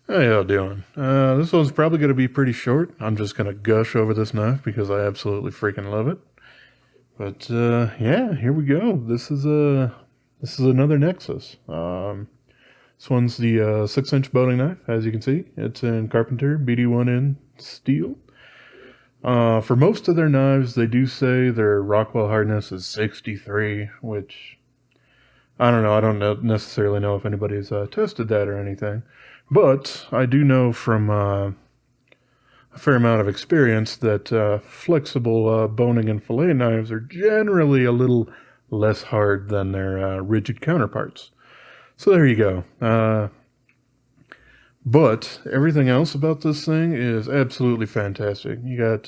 How y'all doing? This one's probably going to be pretty short. I'm just going to gush over this knife because I absolutely freaking love it. But yeah, here we go. This is another Nexus. This one's the 6-inch boating knife, as you can see. It's in Carpenter BD1N steel. For most of their knives, they do say their Rockwell hardness is 63, which I don't know. I don't necessarily know if anybody's tested that or anything. But I do know from a fair amount of experience that flexible boning and fillet knives are generally a little less hard than their rigid counterparts. So there you go. But everything else about this thing is absolutely fantastic. You got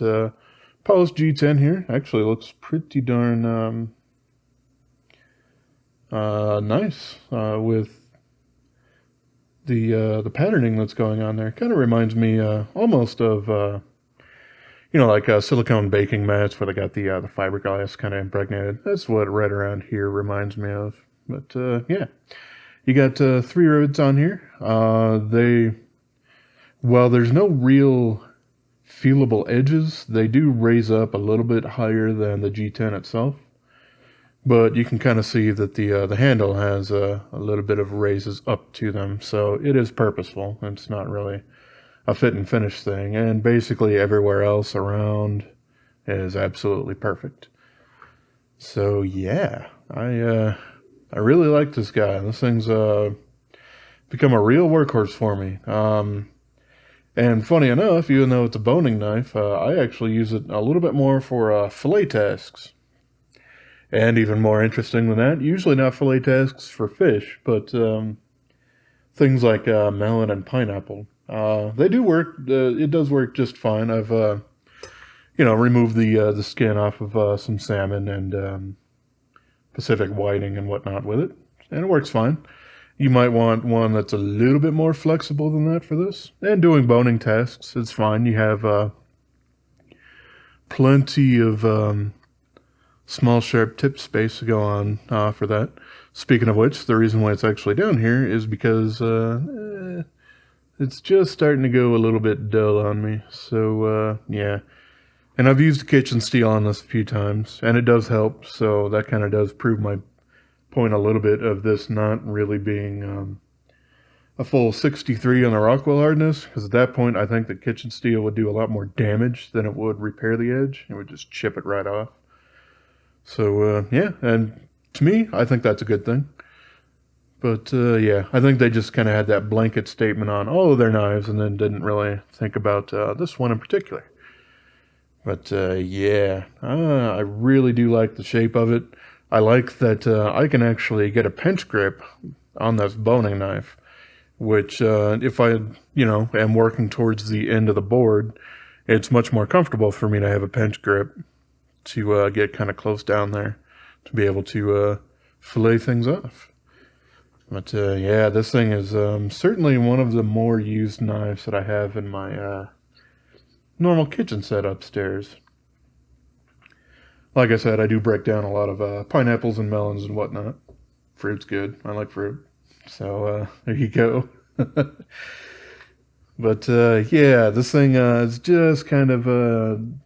polished G10 here. Actually looks pretty darn nice with the patterning that's going on there. Kind of reminds me almost of like silicone baking mats where they got the fiberglass kind of impregnated. That's what right around here reminds me of. But yeah, you got 3 rivets on here. While there's no real feelable edges, they do raise up a little bit higher than the G10 itself. But you can kind of see that the handle has a little bit of raises up to them, so it is purposeful. It's not really a fit and finish thing, and basically everywhere else around is absolutely perfect. So yeah, I really like this guy. This thing's become a real workhorse for me. And funny enough, even though it's a boning knife, I actually use it a little bit more for fillet tasks. And even more interesting than that, usually not fillet tasks for fish, but things like melon and pineapple. They do work. It does work just fine. I've removed the skin off of some salmon and Pacific whiting and whatnot with it, and it works fine. You might want one that's a little bit more flexible than that for this. And doing boning tasks, it's fine. You have plenty of small sharp tip space to go on for that. Speaking of which, the reason why it's actually down here is because it's just starting to go a little bit dull on me. So yeah, and I've used kitchen steel on this a few times, and it does help. So that kind of does prove my point a little bit of this not really being a full 63 on the Rockwell hardness, because at that point I think that kitchen steel would do a lot more damage than it would repair the edge. It would just chip it right off. So, yeah, and to me, I think that's a good thing. But, yeah, I think they just kind of had that blanket statement on all of their knives and then didn't really think about this one in particular. But, yeah, I really do like the shape of it. I like that I can actually get a pinch grip on this boning knife, which if I, am working towards the end of the board, it's much more comfortable for me to have a pinch grip to get kind of close down there to be able to fillet things off. But yeah, this thing is certainly one of the more used knives that I have in my normal kitchen set upstairs. Like I said, I do break down a lot of pineapples and melons and whatnot. Fruit's good. I like fruit. So there you go. But yeah, this thing is just kind of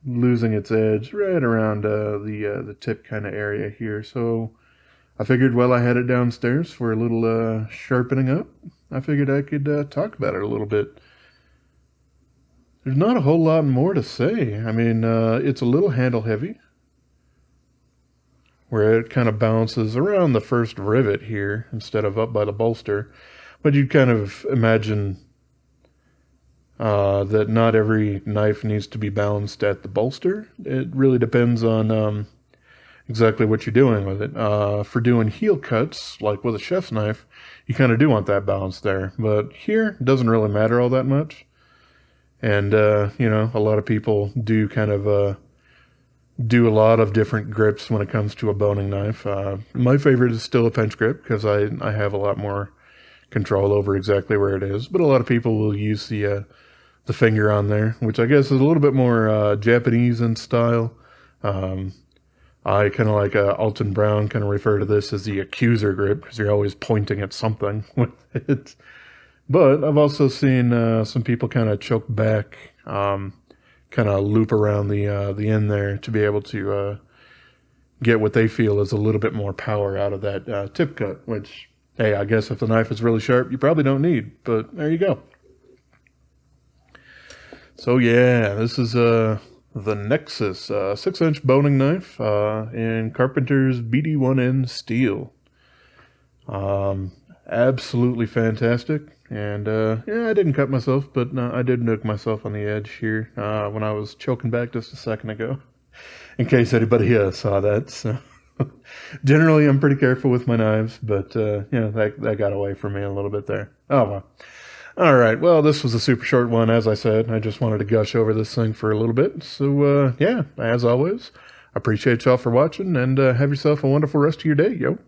losing its edge right around the tip kind of area here. So I figured while I had it downstairs for a little sharpening up, I figured I could talk about it a little bit. There's not a whole lot more to say. I mean, it's a little handle heavy, where it kind of bounces around the first rivet here instead of up by the bolster. But you'd kind of imagine that not every knife needs to be balanced at the bolster. It really depends on exactly what you're doing with it. For doing heel cuts, like with a chef's knife, you kind of do want that balance there. But here, it doesn't really matter all that much. And, a lot of people do kind of do a lot of different grips when it comes to a boning knife. My favorite is still a pinch grip because I have a lot more control over exactly where it is. But a lot of people will use the finger on there, which I guess is a little bit more Japanese in style. I kind of like Alton Brown kind of refer to this as the accuser grip because you're always pointing at something with it. But I've also seen some people kind of choke back, kind of loop around the end there to be able to get what they feel is a little bit more power out of that tip cut, which, hey, I guess if the knife is really sharp, you probably don't need, but there you go. So yeah, this is the Nexus 6-inch boning knife in Carpenter's BD1N steel. Absolutely fantastic. And yeah, I didn't cut myself, but I did nuke myself on the edge here when I was choking back just a second ago, in case anybody saw that. So generally, I'm pretty careful with my knives, but yeah, that got away from me a little bit there. Oh well. All right. Well, this was a super short one, as I said. I just wanted to gush over this thing for a little bit. So yeah, as always, I appreciate y'all for watching, and have yourself a wonderful rest of your day, yo.